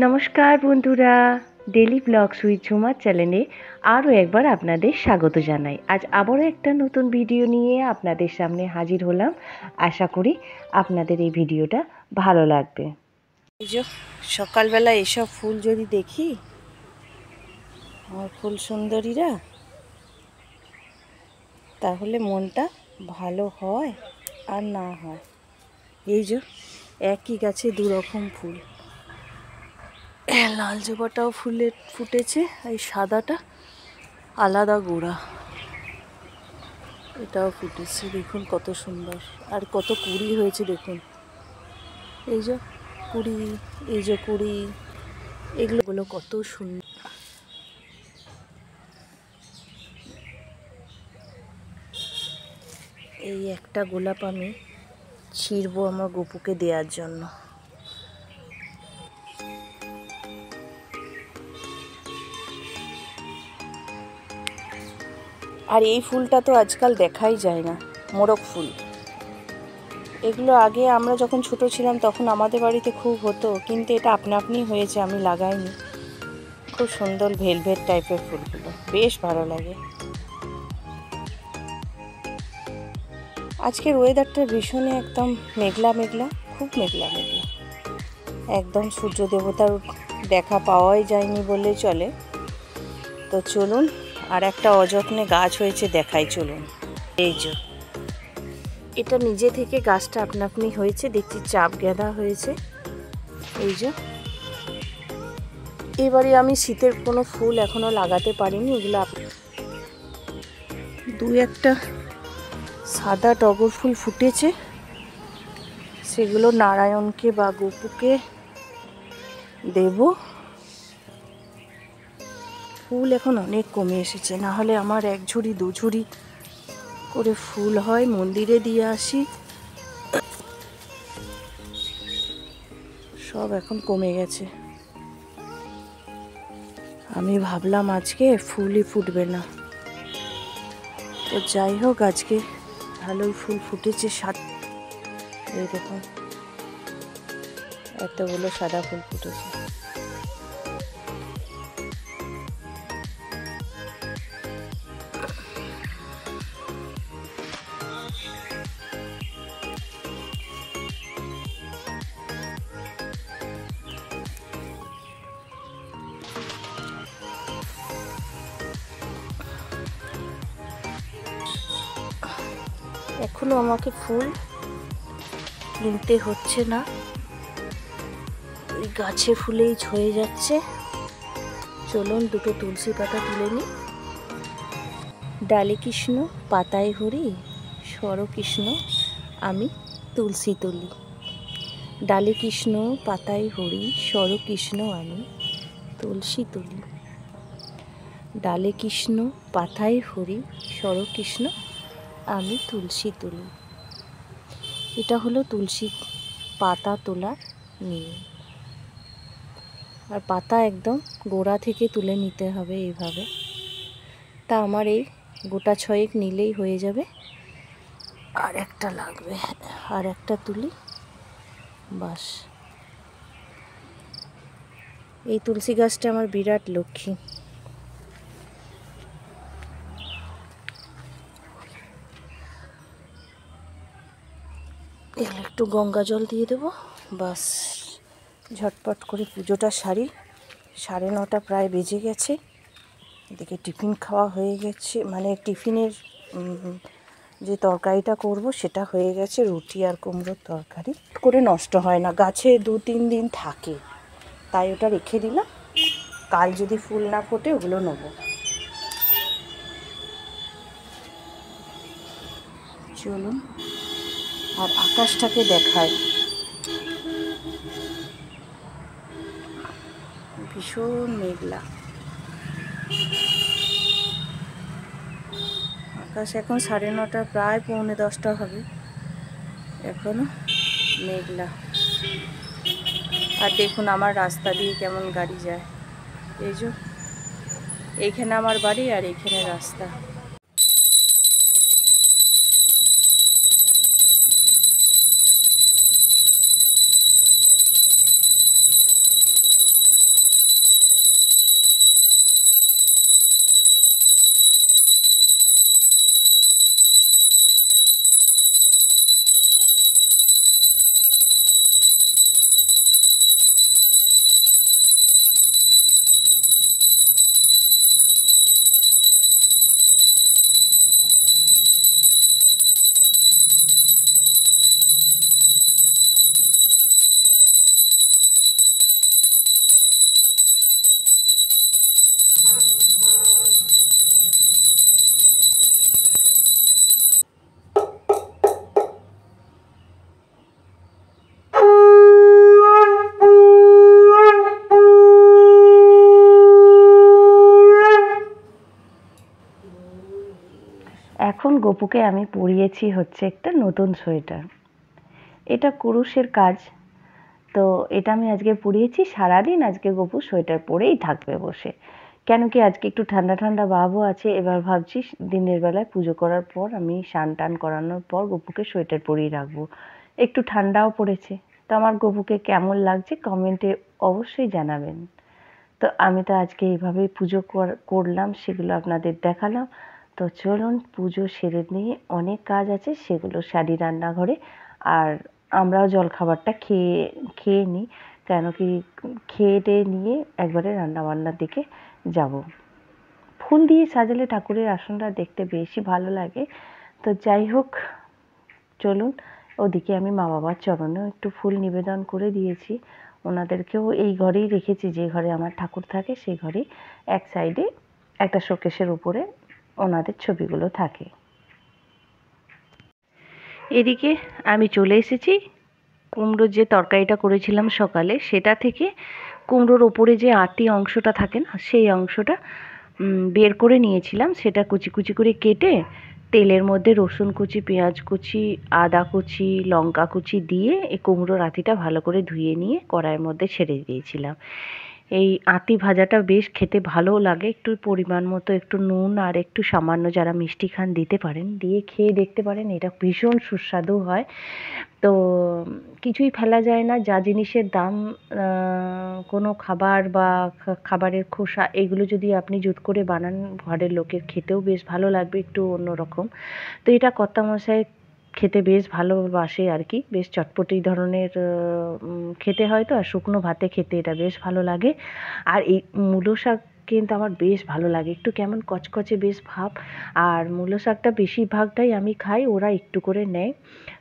নমস্কার বন্ধুরা, daily blogs with ঝুমার চ্যানেলে আরও একবার আপনাদের স্বাগত জানাই। আজ আবারও একটা নতুন ভিডিও নিয়ে আপনাদের সামনে হাজির হলাম। আশা করি আপনাদের এই ভিডিওটা ভালো লাগবে। এই যে সকালবেলা এসব ফুল যদি দেখি, আমার ফুল সুন্দরীরা, তাহলে মনটা ভালো হয় আর না হয়। এই যে একই গাছে দু রকম ফুল, লাল জবাটাও ফুটেছে, এই সাদাটা আলাদা গোড়া, এটাও ফুটেছে। দেখুন কত সুন্দর, আর কত কুড়ি হয়েছে দেখুন। এই যে কুড়ি, এই যে কুড়ি, এগুলো কত সুন্দর। এই একটা গোলাপ আমি ছিঁড়বো আমার গপুকে দেওয়ার জন্য। আর এই ফুলটা তো আজকাল দেখাই যায় না, মোরগ ফুল। এগুলো আগে আমরা যখন ছোট ছিলাম তখন আমাদের বাড়িতে খুব হতো, কিন্তু এটা আপনা আপনি হয়েছে, আমি লাগাইনি। খুব সুন্দর ভেলভেট টাইপের ফুলগুলো, বেশ ভালো লাগে। আজকের ওয়েদারটা ভীষণই একদম মেঘলা মেঘলা, খুব মেঘলা মেঘলা, একদম সূর্য দেবতার দেখা পাওয়াই যায়নি বললে চলে। তো চলুন, আর একটা অযত্নে গাছ হয়েছে দেখাই, চলুন। এই যে এটা নিজে থেকে গাছটা আপনা আপনি হয়েছে, দেখছি চাপ গেঁদা হয়েছে। এই যে এবারে আমি শীতের কোনো ফুল এখনো লাগাতে পারিনি, এগুলো দু একটা সাদা টগর ফুল ফুটেছে, সেগুলো নারায়ণকে বা গপুকে দেব। ফুল এখন অনেক কমে এসেছে, না হলে আমার এক ঝুড়ি দু ঝুড়ি করে ফুল হয়, মন্দিরে দিয়ে আসি। সব এখন কমে গেছে। আমি ভাবলাম আজকে ফুলই ফুটবে না, তো যাই হোক আজকে ভালোই ফুল ফুটেছে। এই দেখুন এতগুলো সাদা ফুল ফুটেছে। এখনো আমাকে ফুল কিনতে হচ্ছে না, ওই গাছে ফুলেই হয়ে যাচ্ছে। চলুন দুটো তুলসী পাতা তুলে নিই। ডালে কৃষ্ণ পাতায় হরি, স্বর কৃষ্ণ আমি তুলসী তুলি। ডালে কৃষ্ণ পাতায় হরি, স্বর কৃষ্ণ আমি তুলসী তুলি। ডালে কৃষ্ণ পাতায় হরি, স্বর কৃষ্ণ আমি তুলসী তুলি। এটা হলো তুলসী পাতা তোলার নিয়ম। আর পাতা একদম গোড়া থেকে তুলে নিতে হবে এইভাবে। তা আমার এই গোটা ছয়েক নিলেই হয়ে যাবে। আর একটা লাগবে, আর একটা তুলি, বাস। এই তুলসী গাছটা আমার বিরাট লক্ষ্মী। এগুলো একটু গঙ্গা জল দিয়ে দেবো, বাস। ঝটপট করে পুজোটা সারি। 9:30 প্রায় বেজে গেছে। এদিকে টিফিন খাওয়া হয়ে গেছে, মানে টিফিনের যে তরকারিটা করব সেটা হয়ে গেছে, রুটি আর কুমড়োর তরকারি। করে নষ্ট হয় না, গাছে 2-3 দিন থাকে, তাই ওটা রেখে দিলাম। কাল যদি ফুল না ফোটে ওগুলো নেবো। চলুন, আর আকাশটাকে দেখায়, ভীষণ মেঘলা আকাশ। এখন 9:30, প্রায় 9:45 হবে, এখনো মেঘলা। আর দেখুন আমার রাস্তা দিয়ে কেমন গাড়ি যায়। এই যে এইখানে আমার বাড়ি আর এইখানে রাস্তা। এখন গপুকে আমি পরিয়েছি হচ্ছে একটা নতুন সোয়েটার। এটা কুরুশের কাজ, তো এটা আমি আজকে পরিয়েছি। সারাদিন আজকে গপু সোয়েটার পরেই থাকবে বসে। কেন কি আজকে একটু ঠান্ডা ঠান্ডা ভাবও আছে। এবার ভাবছি দিনের বেলায় পুজো করার পর আমি স্নান টান করানোর পর গপুকে সোয়েটার পরিয়ে রাখবো। একটু ঠান্ডাও পড়েছে। তো আমার গপুকে কেমন লাগছে কমেন্টে অবশ্যই জানাবেন। তো আমি তো আজকে এইভাবেই পুজো করলাম, সেগুলো আপনাদের দেখালাম। তো চলুন পুজো সেরে নিয়ে অনেক কাজ আছে সেগুলো সারি রান্নাঘরে। আর আমরাও জলখাবারটা খেয়ে নিই, কেন কি খেয়ে টেয়ে নিয়ে একবারে রান্নাবান্নার দিকে যাব। ফুল দিয়ে সাজালে ঠাকুরের আসনটা দেখতে বেশি ভালো লাগে। তো যাই হোক, চলুন ওদিকে আমি মা বাবার চরণেও একটু ফুল নিবেদন করে দিয়েছি। ওনাদেরকেও এই ঘরেই রেখেছি, যে ঘরে আমার ঠাকুর থাকে সেই ঘরেই এক সাইডে একটা শোকেসের উপরে ওনাদের ছবিগুলো থাকে। এদিকে আমি চলে এসেছি কুমড়োর যে তরকারিটা করেছিলাম সকালে, সেটা থেকে কুমড়োর ওপরে যে আঁতি অংশটা থাকে না, সেই অংশটা বের করে নিয়েছিলাম। সেটা কুচি কুচি করে কেটে তেলের মধ্যে রসুন কুচি, পেঁয়াজ কুচি, আদা কুচি, লঙ্কা কুচি দিয়ে এই কুমড়োর আঁতিটা ভালো করে ধুয়ে নিয়ে কড়াইয়ের মধ্যে ছেড়ে দিয়েছিলাম। এই আঁতি ভাজাটা বেশ খেতে ভালোও লাগে। একটু পরিমাণ মতো একটু নুন আর একটু সামান্য যারা মিষ্টি খান দিতে পারেন, দিয়ে খেয়ে দেখতে পারেন। এটা ভীষণ সুস্বাদু হয়। তো কিছুই ফেলা যায় না। যা জিনিসের দাম, কোনো খাবার বা খাবারের খোসা এগুলো যদি আপনি জুত করে বানান, ঘরের লোকের খেতেও বেশ ভালো লাগবে, একটু অন্যরকম। তো এটা কর্তামশাই খেতে বেশ ভালোবাসে আর কি। বেশ চটপটি ধরনের খেতে হয় তো, আর শুকনো ভাতে খেতে এটা বেশ ভালো লাগে। আর এই মূলো শাক কিন্তু আমার বেশ ভালো লাগে, একটু কেমন কচকচে বেশ ভাব। আর মূলো শাকটা বেশিরভাগটাই আমি খাই, ওরা একটু করে নেয়।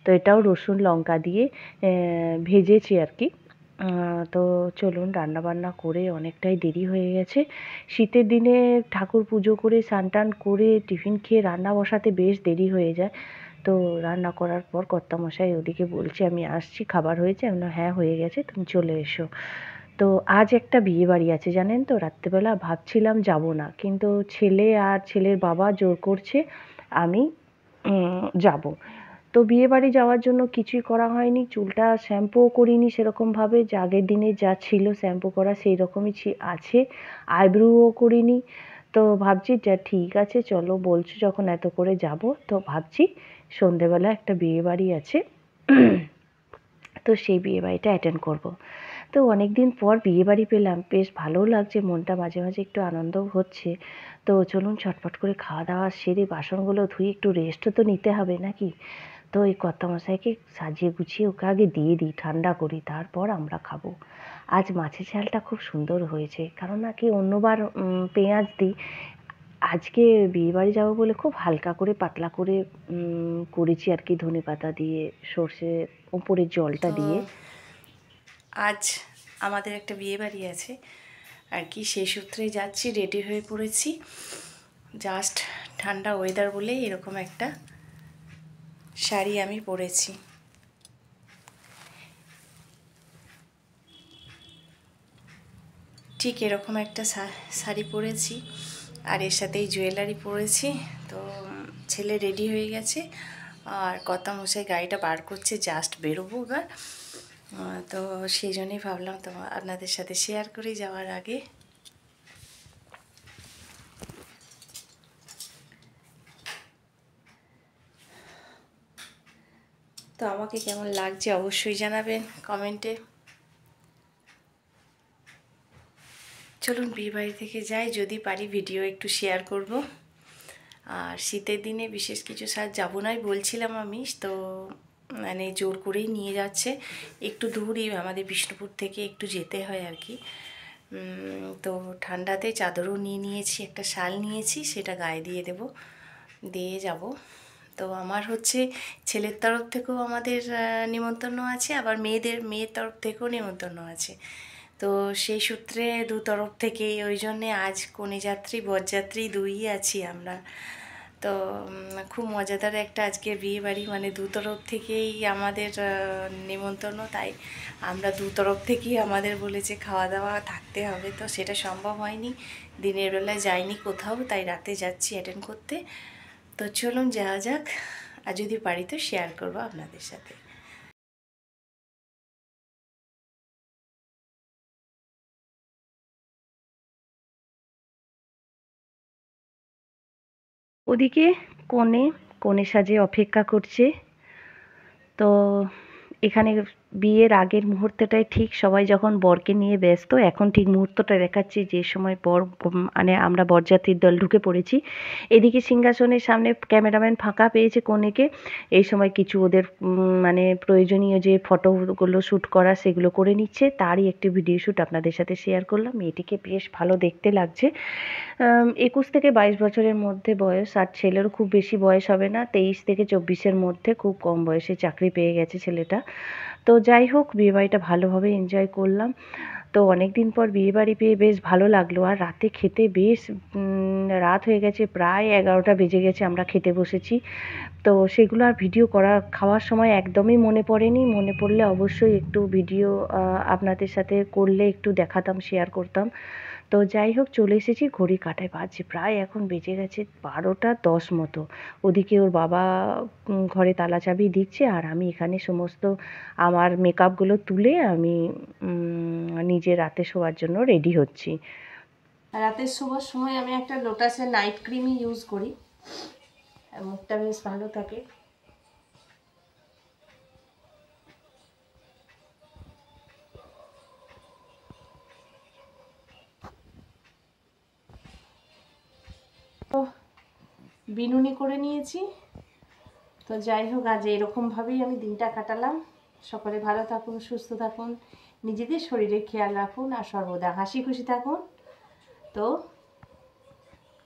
তো এটাও রসুন লঙ্কা দিয়ে ভেজেছি আর কি। তো চলুন রান্নাবান্না করে অনেকটাই দেরি হয়ে গেছে। শীতের দিনে ঠাকুর পুজো করে স্নান টান করে টিফিন খেয়ে রান্না বসাতে বেশ দেরি হয়ে যায়। তো রান্না করার পর কর্তামশাই ওদিকে বলছে আমি আসছি, খাবার হয়েছে? আমি বললাম হ্যাঁ হয়ে গেছে, তুমি চলে এসো। তো আজ একটা বিয়ে বাড়ি আছে জানেন তো। রাত্রেবেলা ভাবছিলাম যাব না, কিন্তু ছেলে আর ছেলের বাবা জোর করছে আমি যাব। তো বিয়েবাড়ি যাওয়ার জন্য কিছুই করা হয়নি। চুলটা শ্যাম্পুও করিনি সেরকমভাবে, যে আগের দিনে যা ছিল শ্যাম্পু করা সেই রকমই আছে। আইব্রোও করিনি। তো ভাবছি যা ঠিক আছে চলো, বলছো যখন এত করে যাব, তো ভাবছি সন্ধেবেলা একটা বিয়েবাড়ি আছে, তো সেই বিয়েবাড়িটা অ্যাটেন্ড করব। তো অনেক দিন পর বিয়েবাড়ি পেলাম, বেশ ভালোও লাগছে, মনটা মাঝে মাঝে একটু আনন্দও হচ্ছে। তো চলুন ঝটপট করে খাওয়া দাওয়া সেরে বাসনগুলো ধুয়ে একটু রেস্টও তো নিতে হবে নাকি। তো এই কর্তামশাইকে সাজিয়ে গুছিয়ে ওকে আগে দিয়ে দিই, ঠান্ডা করি, তারপর আমরা খাবো। আজ মাছের ঝালটা খুব সুন্দর হয়েছে, কারণ নাকি অন্যবার পেঁয়াজ দিই। আজকে বিয়েবাড়ি যাবো বলে খুব হালকা করে পাতলা করে করেছি আর কি, ধনেপাতা দিয়ে, সর্ষে উপরের জলটা দিয়ে। আজ আমাদের একটা বিয়েবাড়ি আছে আর কি, সেই সূত্রেই যাচ্ছি, রেডি হয়ে পড়েছি। জাস্ট ঠান্ডা ওয়েদার বলে এরকম একটা শাড়ি আমি পরেছি। ঠিক এরকম একটা শাড়ি পরেছি, আর এর সাথেই জুয়েলারি পরেছি। তো ছেলে রেডি হয়ে গেছে, আর কর্তামশাই গাড়িটা বার করছে, জাস্ট বেরোবো এবার। তো সেই জন্যই ভাবলাম তো আপনাদের সাথে শেয়ার করি যাওয়ার আগে। তো আমাকে কেমন লাগছে অবশ্যই জানাবেন কমেন্টে। চলুন বিয়েবাড়ি থেকে যাই, যদি পারি ভিডিও একটু শেয়ার করব। আর শীতের দিনে বিশেষ কিছু সাজ যাবো নাই বলছিলাম আমি, তো মানে জোর করেই নিয়ে যাচ্ছে। একটু দূরই আমাদের বিষ্ণুপুর থেকে একটু যেতে হয় আর কি। তো ঠান্ডাতে চাদরও নিয়ে নিয়েছি, একটা শাল নিয়েছি, সেটা গায়ে দিয়ে দেব, দিয়ে যাব। তো আমার হচ্ছে ছেলের তরফ থেকেও আমাদের নিমন্ত্রণ আছে, আবার মেয়ের তরফ থেকেও নিমন্ত্রণ আছে। তো সেই সূত্রে দু তরফ থেকেই, ওই জন্যে আজ কনেযাত্রী বরযাত্রী দুইই আছি আমরা। তো খুব মজাদার একটা আজকের বিয়ে বাড়ি, মানে দু তরফ থেকেই আমাদের নিমন্ত্রণ, তাই আমরা দু তরফ থেকেই আমাদের বলেছে খাওয়া দাওয়া থাকতে হবে। তো সেটা সম্ভব হয়নি, দিনের বেলায় যাইনি কোথাও, তাই রাতে যাচ্ছি অ্যাটেন্ড করতে। তো চলুন যাওয়া যাক, আর যদি পারি তো শেয়ার করবো আপনাদের সাথে। ওদিকে কনে সাজে অপেক্ষা করছে। তো এখানে বিয়ের আগের মুহূর্তটাই ঠিক, সবাই যখন বরকে নিয়ে ব্যস্ত, এখন ঠিক মুহূর্তটা দেখাচ্ছি যে সময় বর মানে আমরা বরযাত্রীর দল ঢুকে পড়েছি। এদিকে সিংহাসনের সামনে ক্যামেরাম্যান ফাঁকা পেয়েছে কনেকে, এই সময় কিছু ওদের মানে প্রয়োজনীয় যে ফটোগুলো শ্যুট করা সেগুলো করে নিচ্ছে, তারই একটি ভিডিও শ্যুট আপনাদের সাথে শেয়ার করলাম। মেয়েটিকে বেশ ভালো দেখতে লাগছে, 21 থেকে 22 বছরের মধ্যে বয়স, আর ছেলেরও খুব বেশি বয়স হবে না, 23 থেকে 24-এর মধ্যে, খুব কম বয়সে চাকরি পেয়ে গেছে ছেলেটা। তো যাই হোক, বিয়েবাড়িটা ভালোভাবে এনজয় করলাম। তো অনেক দিন পর বিয়েবাড়ি পেয়ে বেশ ভালো লাগলো। আর রাতে খেতে বেশ রাত হয়ে গেছে, প্রায় 11টা বেজে গেছে, আমরা খেতে বসেছি। তো সেগুলো আর ভিডিও করা, খাওয়ার সময় একদমই মনে পড়েনি। মনে পড়লে অবশ্যই একটু ভিডিও আপনাদের সাথে করলে একটু দেখাতাম, শেয়ার করতাম। তো যাই হোক, চলে এসেছি, ঘড়ি কাঁটায় বাজছে প্রায়, এখন বেজে গেছে 12টা 10 মতো। ওদিকে ওর বাবা ঘরে তালা চাবি দিচ্ছে, আর আমি এখানে সমস্ত আমার মেকআপগুলো তুলে আমি নিজে রাতে শোয়ার জন্য রেডি হচ্ছি। রাতে শোবার সময় আমি একটা লোটাসের নাইট ক্রিমই ইউজ করি, মুখটা বেশ ভালো থাকে। তো বিনুনি করে নিয়েছি। তো যাই হোক, আজ এরকমভাবেই আমি দিনটা কাটালাম। সকলে ভালো থাকুন, সুস্থ থাকুন, নিজেদের শরীরের খেয়াল রাখুন, আর সর্বদা হাসি খুশি থাকুন। তো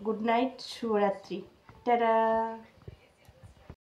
গুড নাইট, শুভরাত্রি, টাটা।